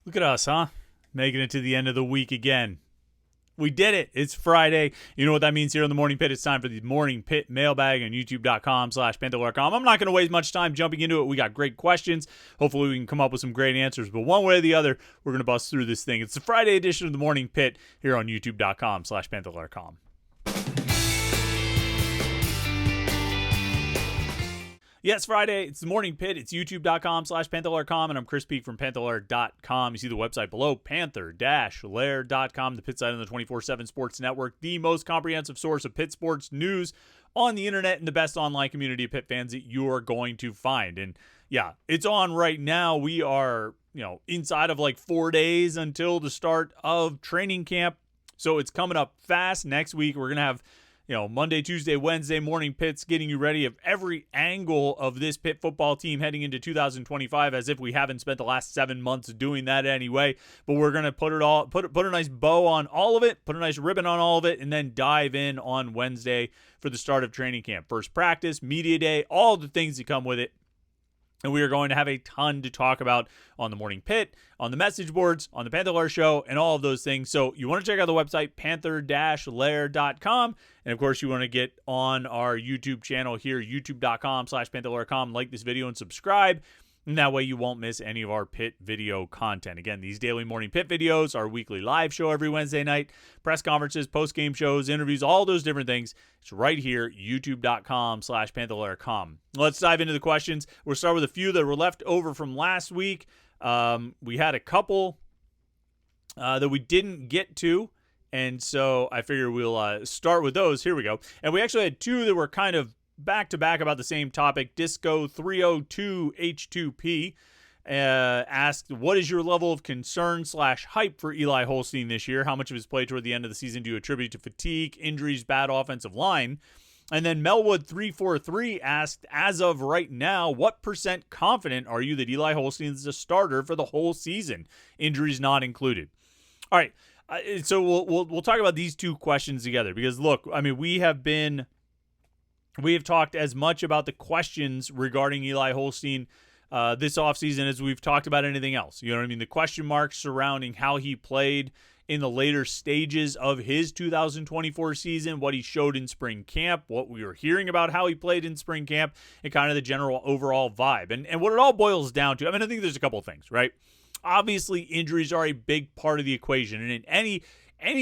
Look at us, huh? Making it to the end of the week again. We did it. It's Friday. You know what that means here on the Morning Pit. It's time for the Morning Pit Mailbag on youtube.com/Panther-Lair.com. I'm not going to waste much time jumping into it. We got great questions. Hopefully we can come up with some great answers. But one way or the other, we're going to bust through this thing. It's the Friday edition of the Morning Pit here on youtube.com/Panther-Lair.com. Yes, Friday. It's the Morning Pit. It's youtube.com/Panther-Lair.com, and I'm Chris Peak from Panther-Lair.com. You see the website below, Panther-Lair.com, the Pit site on the 24/7 Sports Network, the most comprehensive source of Pit sports news on the internet and the best online community of Pit fans that you are going to find. And yeah, it's on right now. We are, inside of like 4 days until the start of training camp. So it's coming up fast. Next week, we're going to have Monday, Tuesday, Wednesday morning pits getting you ready of every angle of this Pitt football team heading into 2025, as if we haven't spent the last 7 months doing that anyway. But we're going to put a nice bow on all of it, put a nice ribbon on all of it, and then dive in on Wednesday for the start of training camp. First practice, media day, all the things that come with it. And we are going to have a ton to talk about on the Morning Pit, on the message boards, on the Panther-Lair show, and all of those things. So you want to check out the website, Panther-Lair.com. And, of course, you want to get on our YouTube channel here, youtube.com/Panther-Lair.com. Like this video and subscribe. And that way you won't miss any of our Pit video content. Again, these daily morning Pit videos, our weekly live show every Wednesday night, press conferences, post-game shows, interviews, all those different things. It's right here, youtube.com/Panther-Lair.com. Let's dive into the questions. We'll start with a few that were left over from last week. We had a couple that we didn't get to, and so I figure we'll start with those. Here we go. And we actually had two that were kind of back-to-back about the same topic. Disco 302 H2P asked, what is your level of concern/hype for Eli Holstein this year? How much of his play toward the end of the season do you attribute to fatigue, injuries, bad offensive line? And then Melwood 343 asked, as of right now, what % confident are you that Eli Holstein is a starter for the whole season? Injuries not included. All right, so we'll talk about these two questions together because, look, I mean, we have talked as much about the questions regarding Eli Holstein this offseason as we've talked about anything else. You know what I mean? The question marks surrounding how he played in the later stages of his 2024 season, what he showed in spring camp, what we were hearing about how he played in spring camp, and kind of the general overall vibe. And what it all boils down to, I mean, I think there's a couple of things, right? Obviously, injuries are a big part of the equation. And in any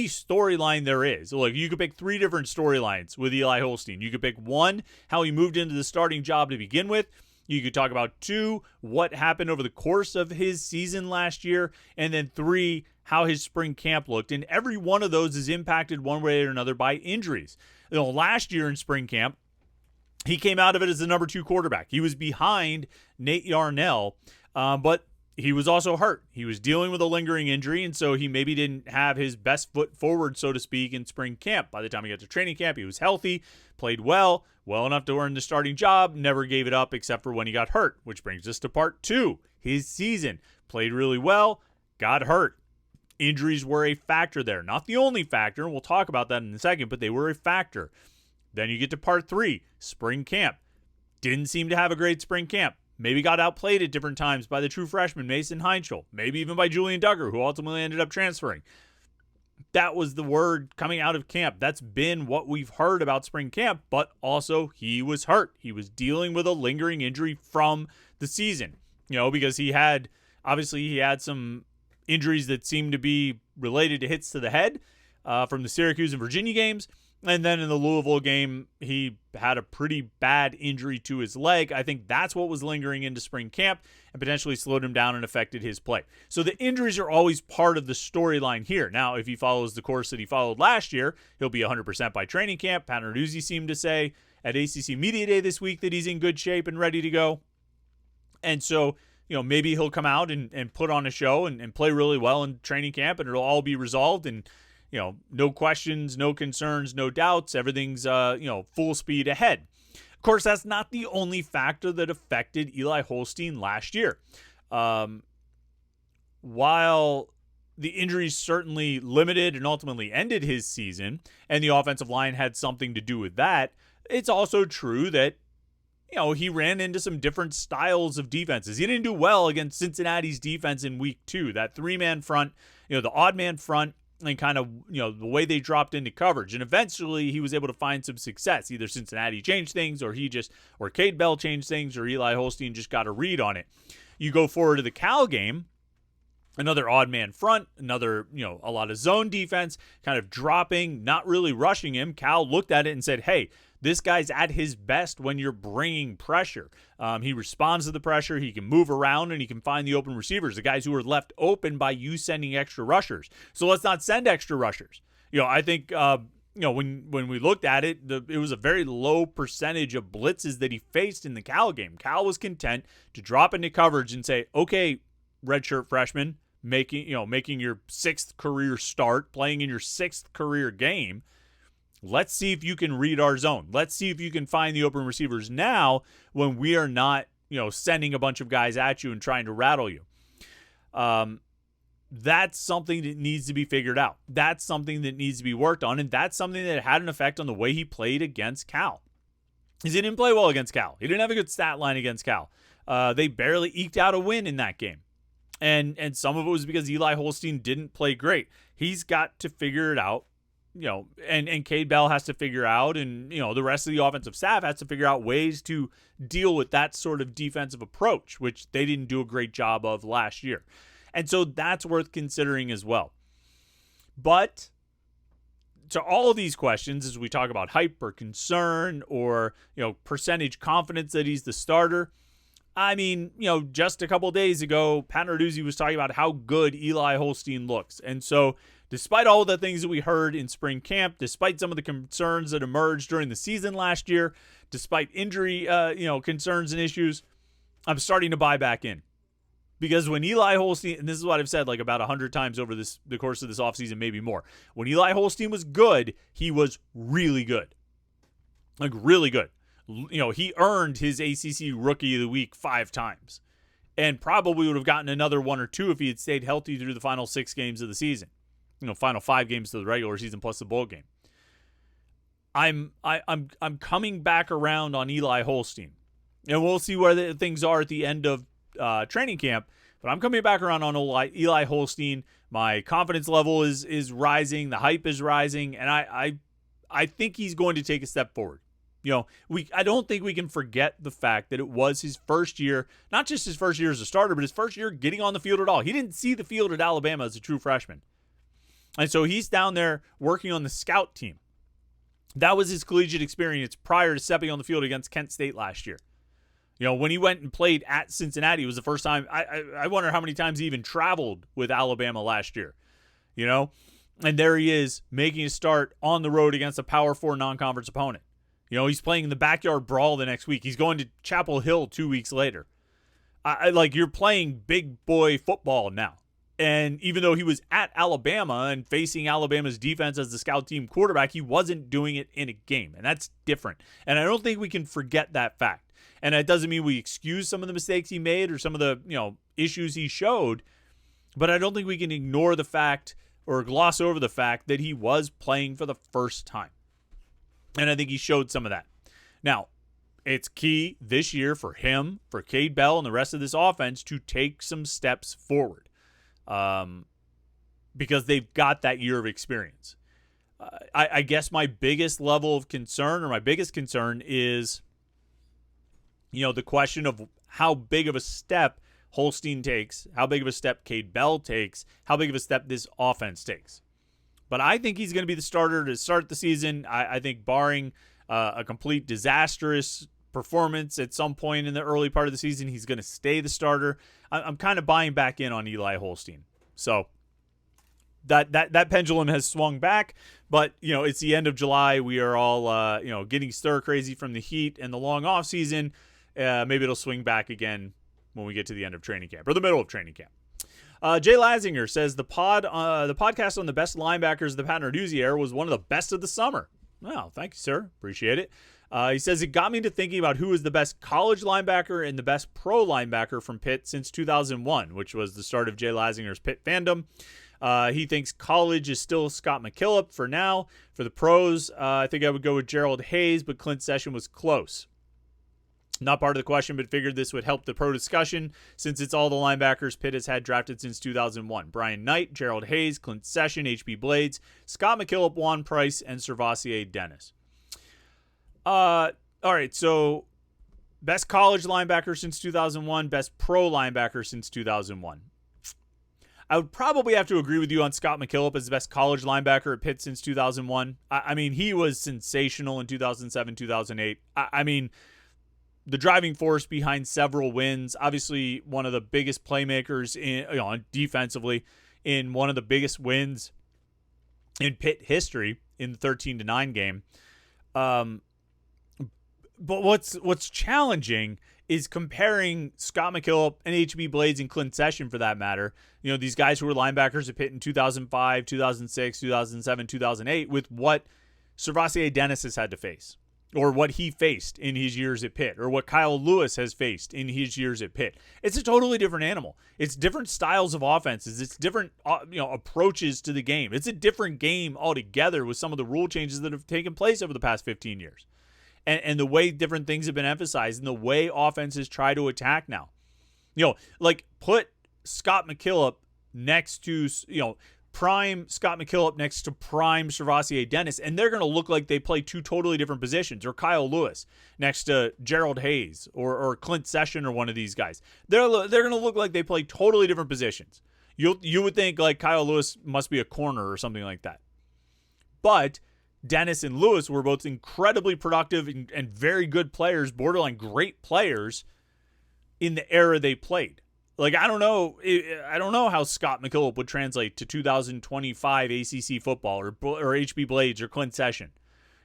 storyline there is. Look, you could pick three different storylines with Eli Holstein. You could pick one, how he moved into the starting job to begin with. You could talk about two, what happened over the course of his season last year. And then three, how his spring camp looked. And every one of those is impacted one way or another by injuries. Last year in spring camp, he came out of it as the number 2 quarterback. He was behind Nate Yarnell, but he was also hurt. He was dealing with a lingering injury, and so he maybe didn't have his best foot forward, so to speak, in spring camp. By the time he got to training camp, he was healthy, played well enough to earn the starting job, never gave it up except for when he got hurt, which brings us to part 2. His season. Played really well, got hurt. Injuries were a factor there. Not the only factor, and we'll talk about that in a second, but they were a factor. Then you get to part 3, spring camp. Didn't seem to have a great spring camp. Maybe got outplayed at different times by the true freshman, Mason Heinschel. Maybe even by Julian Duggar, who ultimately ended up transferring. That was the word coming out of camp. That's been what we've heard about spring camp, but also he was hurt. He was dealing with a lingering injury from the season, because he had some injuries that seemed to be related to hits to the head from the Syracuse and Virginia games. And then in the Louisville game, he had a pretty bad injury to his leg. I think that's what was lingering into spring camp and potentially slowed him down and affected his play. So the injuries are always part of the storyline here. Now, if he follows the course that he followed last year, he'll be 100% by training camp. Pat Narduzzi seemed to say at ACC Media Day this week that he's in good shape and ready to go. And so, maybe he'll come out and put on a show and play really well in training camp, and it'll all be resolved and no questions, no concerns, no doubts. Everything's, full speed ahead. Of course, that's not the only factor that affected Eli Holstein last year. While the injuries certainly limited and ultimately ended his season, and the offensive line had something to do with that, it's also true that he ran into some different styles of defenses. He didn't do well against Cincinnati's defense in week 2. That 3-man front, the odd man front, and kind of, the way they dropped into coverage. And eventually he was able to find some success. Either Cincinnati changed things, or Cade Bell changed things, or Eli Holstein just got a read on it. You go forward to the Cal game, another odd man front, another, a lot of zone defense, kind of dropping, not really rushing him. Cal looked at it and said, hey, this guy's at his best when you're bringing pressure. He responds to the pressure. He can move around, and he can find the open receivers, the guys who are left open by you sending extra rushers. So let's not send extra rushers. I think, when we looked at it, it was a very low percentage of blitzes that he faced in the Cal game. Cal was content to drop into coverage and say, okay, redshirt freshman, making your 6th career start, playing in your 6th career game. Let's see if you can read our zone. Let's see if you can find the open receivers now when we are not, sending a bunch of guys at you and trying to rattle you. That's something that needs to be figured out. That's something that needs to be worked on, and that's something that had an effect on the way he played against Cal. He didn't play well against Cal. He didn't have a good stat line against Cal. They barely eked out a win in that game. And some of it was because Eli Holstein didn't play great. He's got to figure it out. And Cade Bell has to figure out, and, the rest of the offensive staff has to figure out ways to deal with that sort of defensive approach, which they didn't do a great job of last year. And so that's worth considering as well. But to all of these questions, as we talk about hype or concern or, percentage confidence that he's the starter, I mean, just a couple days ago, Pat Narduzzi was talking about how good Eli Holstein looks. And so despite all of the things that we heard in spring camp, despite some of the concerns that emerged during the season last year, despite injury, concerns and issues, I'm starting to buy back in. Because when Eli Holstein, and this is what I've said like about 100 times over the course of this offseason, maybe more. When Eli Holstein was good, he was really good. Like really good. He earned his ACC Rookie of the Week 5 times. And probably would have gotten another 1 or 2 if he had stayed healthy through the final 6 games of the season. Final 5 games to the regular season plus the bowl game. I'm coming back around on Eli Holstein. And we'll see where things are at the end of training camp, but I'm coming back around on Eli Holstein. My confidence level is rising, the hype is rising, and I think he's going to take a step forward. I don't think we can forget the fact that it was his first year, not just his first year as a starter, but his first year getting on the field at all. He didn't see the field at Alabama as a true freshman. And so he's down there working on the scout team. That was his collegiate experience prior to stepping on the field against Kent State last year. When he went and played at Cincinnati, it was the first time. I wonder how many times he even traveled with Alabama last year. And there he is making a start on the road against a Power 4 non-conference opponent. He's playing in the backyard brawl the next week. He's going to Chapel Hill 2 weeks later. You're playing big boy football now. And even though he was at Alabama and facing Alabama's defense as the scout team quarterback, he wasn't doing it in a game. And that's different. And I don't think we can forget that fact. And that doesn't mean we excuse some of the mistakes he made or some of the, issues he showed. But I don't think we can ignore the fact or gloss over the fact that he was playing for the first time. And I think he showed some of that. Now, it's key this year for him, for Cade Bell, and the rest of this offense to take some steps forward. Because they've got that year of experience. I guess my biggest level of concern, or my biggest concern, is the question of how big of a step Holstein takes, how big of a step Cade Bell takes, how big of a step this offense takes. But I think he's going to be the starter to start the season. I think barring a complete disastrous performance at some point in the early part of the season, he's going to stay the starter. I'm kind of buying back in on Eli Holstein. So that pendulum has swung back, but it's the end of July. We are all getting stir crazy from the heat and the long off season. Maybe it'll swing back again when we get to the end of training camp or the middle of training camp. Jay Lazinger says the podcast on the best linebackers of the Pat Narduzzi era was one of the best of the summer. Well, thank you, sir. Appreciate it. He says it got me to thinking about who is the best college linebacker and the best pro linebacker from Pitt since 2001, which was the start of Jay Lazinger's Pitt fandom. He thinks college is still Scott McKillop for now. For the pros, I think I would go with Gerald Hayes, but Clint Session was close. Not part of the question, but figured this would help the pro discussion since it's all the linebackers Pitt has had drafted since 2001. Brian Knight, Gerald Hayes, Clint Session, H.B. Blades, Scott McKillop, Juan Price, and Servassier Dennis. All right, so best college linebacker since 2001, best pro linebacker since 2001. I would probably have to agree with you on Scott McKillop as the best college linebacker at Pitt since 2001. I mean, he was sensational in 2007, 2008. I mean, the driving force behind several wins, obviously one of the biggest playmakers defensively in one of the biggest wins in Pitt history in the 13-9 game. But what's challenging is comparing Scott McKillop and H.B. Blades and Clint Session, for that matter, these guys who were linebackers at Pitt in 2005, 2006, 2007, 2008, with what Servassier Dennis has had to face, or what he faced in his years at Pitt, or what Kyle Lewis has faced in his years at Pitt. It's a totally different animal. It's different styles of offenses. It's different approaches to the game. It's a different game altogether with some of the rule changes that have taken place over the past 15 years. And the way different things have been emphasized and the way offenses try to attack now. Put Scott McKillop next to, prime Scott McKillop next to prime Servassier Dennis, and they're going to look like they play two totally different positions. Or Kyle Lewis next to Gerald Hayes or Clint Session or one of these guys. They're going to look like they play totally different positions. You would think like Kyle Lewis must be a corner or something like that. But Dennis and Lewis were both incredibly productive and very good players, borderline great players in the era they played. Like, I don't know how Scott McKillop would translate to 2025 ACC football or HB Blades or Clint Session.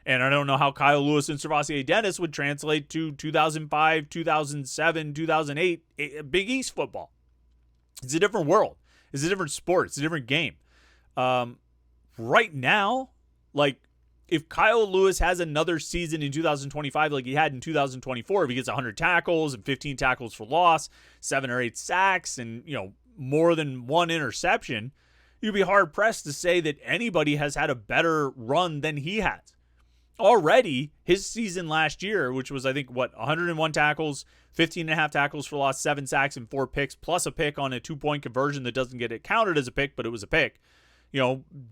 And I don't know how Kyle Lewis and Servassier Dennis would translate to 2005, 2007, 2008 Big East football. It's a different world. It's a different sport. It's a different game. Right now, like, if Kyle Lewis has another season in 2025 like he had in 2024, if he gets 100 tackles and 15 tackles for loss, 7 or 8 sacks, and more than one interception, you'd be hard-pressed to say that anybody has had a better run than he has. Already, his season last year, which was, I think, 101 tackles, 15.5 tackles for loss, 7 sacks, and 4 picks, plus a pick on a 2-point conversion that doesn't get it counted as a pick, but it was a pick.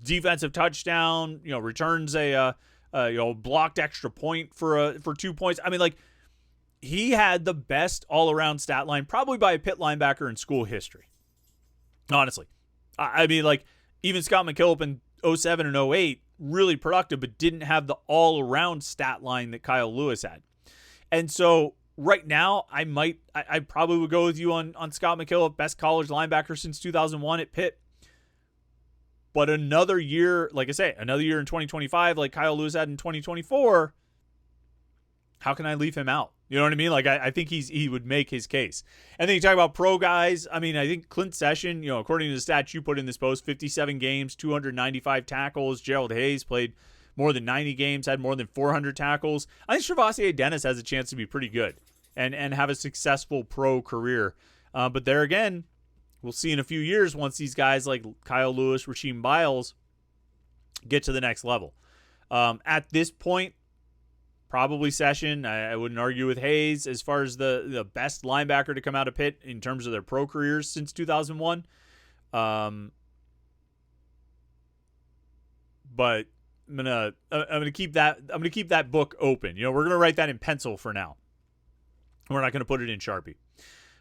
Defensive touchdown, returns a blocked extra point for 2 points. I mean, like, he had the best all-around stat line probably by a Pitt linebacker in school history. Honestly. I mean, like, even Scott McKillop in 07 and 08, really productive, but didn't have the all-around stat line that Kyle Lewis had. And so right now, I probably would go with you on Scott McKillop, best college linebacker since 2001 at Pitt. But another year, like I say, another year in 2025, like Kyle Lewis had in 2024, how can I leave him out? You know what I mean? Like, I think he would make his case. And then you talk about pro guys. I mean, I think Clint Session, according to the stats you put in this post, 57 games, 295 tackles. Gerald Hayes played more than 90 games, had more than 400 tackles. I think Servassier Dennis has a chance to be pretty good and have a successful pro career. But there again, we'll see in a few years once these guys like Kyle Lewis, Rasheem Biles get to the next level. At this point, probably Session. I wouldn't argue with Hayes as far as the best linebacker to come out of Pitt in terms of their pro careers since 2001. But I'm gonna keep that book open. We're gonna write that in pencil for now. We're not gonna put it in Sharpie.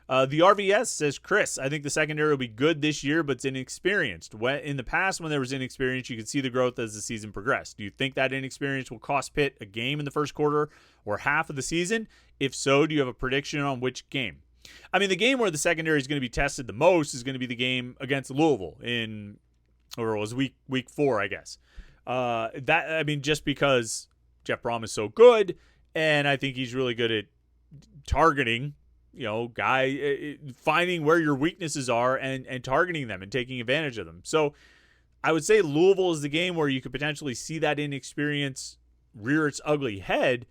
The RVS says, Chris, I think the secondary will be good this year, but it's inexperienced. In the past, when there was inexperience, you could see the growth as the season progressed. Do you think that inexperience will cost Pitt a game in the first quarter or half of the season? If so, do you have a prediction on which game? I mean, the game where the secondary is going to be tested the most is going to be the game against Louisville or it was week 4, I guess. Just because Jeff Brom is so good, and I think he's really good at targeting finding where your weaknesses are and targeting them and taking advantage of them. So I would say Louisville is the game where you could potentially see that inexperience rear its ugly head.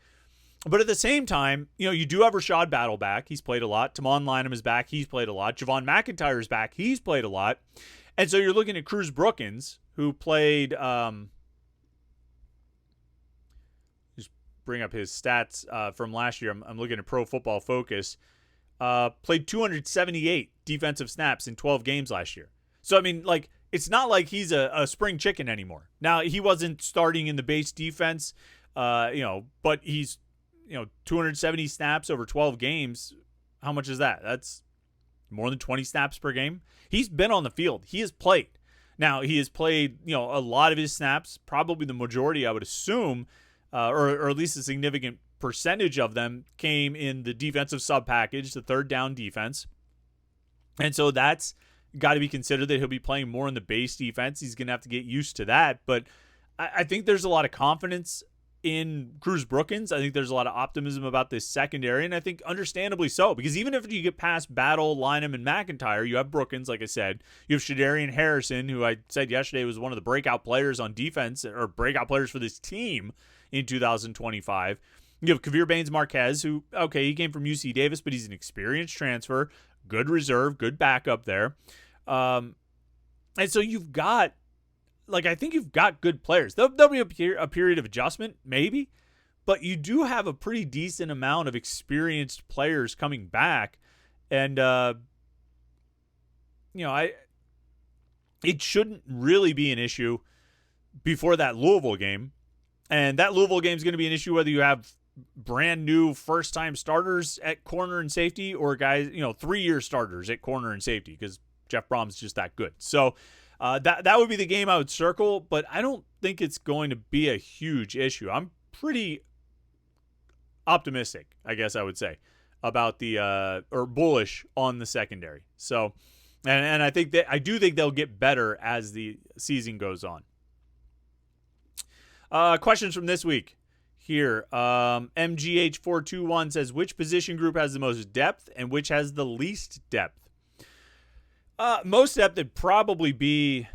But at the same time, you do have Rashad Battle back. He's played a lot. Tamon Lynham is back. He's played a lot. Javon McIntyre is back. He's played a lot. And so you're looking at Cruz Brookins, who played bring up his stats from last year. I'm looking at Pro Football Focus. Played 278 defensive snaps in 12 games last year. So, I mean, like, it's not like he's a spring chicken anymore. Now, he wasn't starting in the base defense, but he's, 270 snaps over 12 games. How much is that? That's more than 20 snaps per game. He's been on the field. He has played. Now, he has played, a lot of his snaps, probably the majority, I would assume, or at least a significant percentage of them came in the defensive sub package, the third down defense. And so that's got to be considered that he'll be playing more in the base defense. He's going to have to get used to that. But I think there's a lot of confidence in Cruz Brookins. I think there's a lot of optimism about this secondary, and I think understandably so, because even if you get past Battle, Lynham, and McIntyre, you have Brookins, like I said. You have Shadarian Harrison, who I said yesterday was one of the breakout players on defense, or breakout players for this team in 2025. You have Kavir Baines-Marquez, who, okay, he came from UC Davis, but he's an experienced transfer, good reserve, good backup there. And so you've got, I think you've got good players. There'll be a period of adjustment, maybe, but you do have a pretty decent amount of experienced players coming back. And, it shouldn't really be an issue before that Louisville game. And that Louisville game is going to be an issue whether you have brand new first-time starters at corner and safety or guys, 3-year starters at corner and safety, because Jeff Brom's just that good. So that would be the game I would circle, but I don't think it's going to be a huge issue. I'm pretty optimistic, I guess I would say, about or bullish on the secondary. So, and I do think they'll get better as the season goes on. Questions from this week here. MGH421 says, which position group has the most depth and which has the least depth? Most depth would probably be,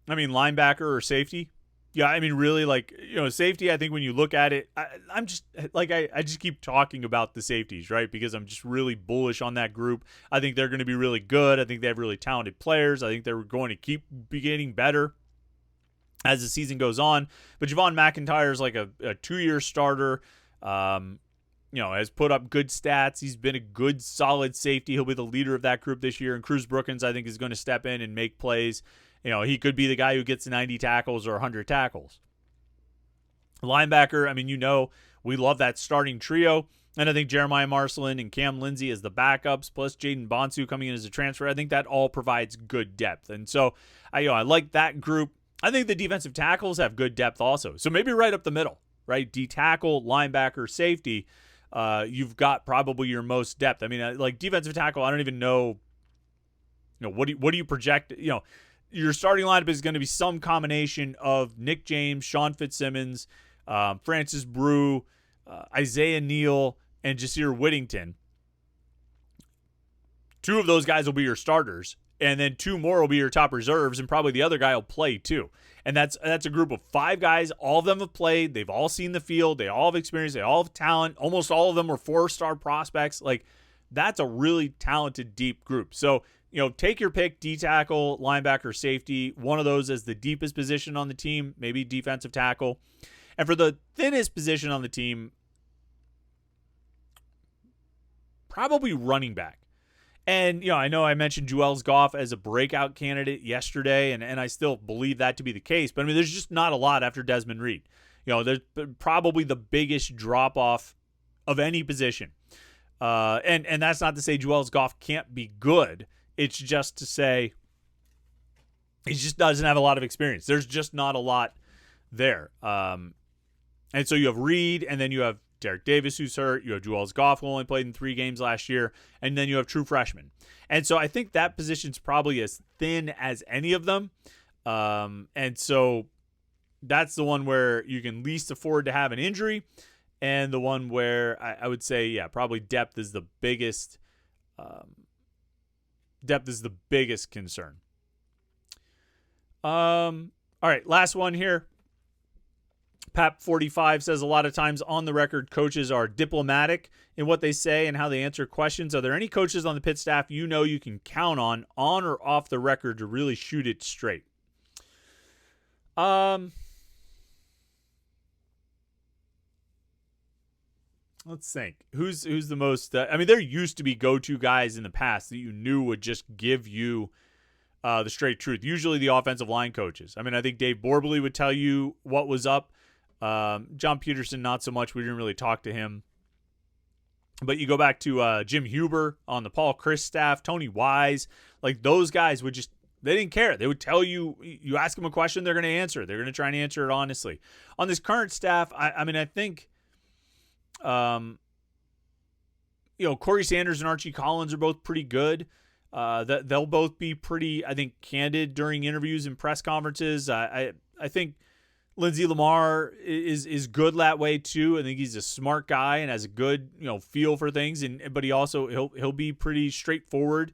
linebacker or safety. Yeah, really, safety, I think when you look at it, I just keep talking about the safeties, right? Because I'm just really bullish on that group. I think they're going to be really good. I think they have really talented players. I think they're going to keep getting better as the season goes on. But Javon McIntyre is like a 2-year starter. Has put up good stats. He's been a good, solid safety. He'll be the leader of that group this year. And Cruz Brookins, I think, is going to step in and make plays. He could be the guy who gets 90 tackles or 100 tackles. Linebacker, we love that starting trio. And I think Jeremiah Marcelin and Cam Lindsey as the backups, plus Jaden Bonsu coming in as a transfer. I think that all provides good depth. And so, I like that group. I think the defensive tackles have good depth also. So maybe right up the middle, right? D-tackle, linebacker, safety. You've got probably your most depth. Defensive tackle, I don't even know, what do you project? Your starting lineup is going to be some combination of Nick James, Sean Fitzsimmons, Francis Brew, Isaiah Neal, and Jasir Whittington. 2 of those guys will be your starters, and then 2 more will be your top reserves, and probably the other guy will play too. And that's a group of 5 guys. All of them have played. They've all seen the field. They all have experience. They all have talent. Almost all of them were 4-star prospects. That's a really talented, deep group. So, take your pick, D-tackle, linebacker, safety. One of those as the deepest position on the team, maybe defensive tackle. And for the thinnest position on the team, probably running back. And, I know I mentioned Juelz Goff as a breakout candidate yesterday, and I still believe that to be the case. But, there's just not a lot after Desmond Reed. There's probably the biggest drop-off of any position. And that's not to say Juelz Goff can't be good. It's just to say he just doesn't have a lot of experience. There's just not a lot there. And so you have Reed, and then you have Derek Davis, who's hurt. You have Juelz Goff, who only played in 3 games last year. And then you have true freshmen. And so I think that position's probably as thin as any of them. And so that's the one where you can least afford to have an injury. And the one where I would say, probably depth is the biggest concern. All right, last one here. Pap45 says a lot of times on the record, coaches are diplomatic in what they say and how they answer questions. Are there any coaches on the Pitt staff you can count on or off the record to really shoot it straight? Let's think. Who's the most? I mean, there used to be go-to guys in the past that you knew would just give you the straight truth. Usually the offensive line coaches. I mean, I think Dave Borbley would tell you what was up. John Peterson, not so much. We didn't really talk to him. But you go back to Jim Huber on the Paul Chryst staff, Tony Wise. Like, those guys would just, they didn't care. They would tell you, you ask them a question, they're going to answer. They're going to try and answer it honestly. On this current staff, I mean, I think, Corey Sanders and Archie Collins are both pretty good. That they'll both be pretty, I think, candid during interviews and press conferences. I think Lindsey Lamar is good that way too. I think he's a smart guy and has a good, feel for things. But he also he'll be pretty straightforward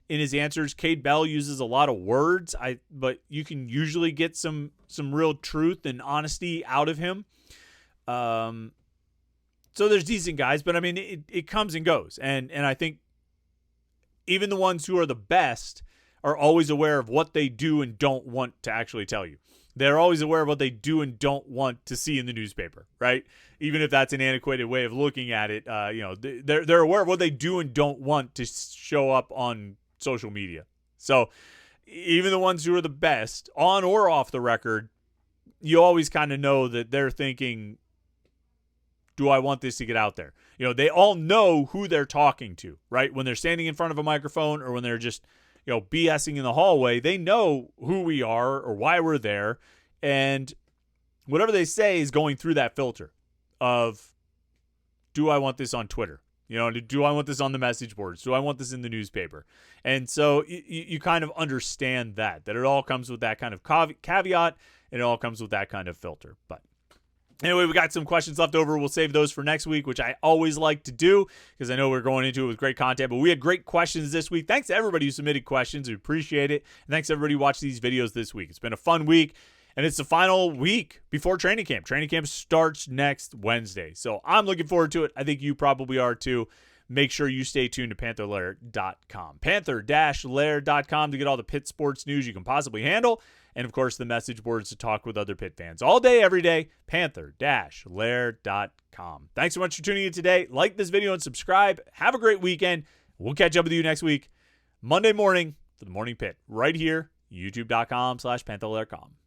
in his answers. Cade Bell uses a lot of words. But you can usually get some real truth and honesty out of him. So there's decent guys, but I mean it comes and goes. And I think even the ones who are the best are always aware of what they do and don't want to actually tell you. They're always aware of what they do and don't want to see in the newspaper, right? Even if that's an antiquated way of looking at it, they're aware of what they do and don't want to show up on social media. So even the ones who are the best, on or off the record, you always kind of know that they're thinking, do I want this to get out there? They all know who they're talking to, right? When they're standing in front of a microphone or when they're just BSing in the hallway, they know who we are or why we're there. And whatever they say is going through that filter of, do I want this on Twitter? Do I want this on the message boards? Do I want this in the newspaper? And so you kind of understand that it all comes with that kind of caveat and it all comes with that kind of filter. But anyway, we got some questions left over. We'll save those for next week, which I always like to do because I know we're going into it with great content. But we had great questions this week. Thanks to everybody who submitted questions. We appreciate it. And thanks to everybody who watched these videos this week. It's been a fun week, and it's the final week before training camp. Training camp starts next Wednesday. So I'm looking forward to it. I think you probably are too. Make sure you stay tuned to Panther-Lair.com. Panther-Lair.com to get all the Pitt sports news you can possibly handle. And, of course, the message boards to talk with other Pitt fans. All day, every day, Panther-Lair.com. Thanks so much for tuning in today. Like this video and subscribe. Have a great weekend. We'll catch up with you next week, Monday morning for the Morning Pitt, right here, youtube.com/Panther-Lair.com.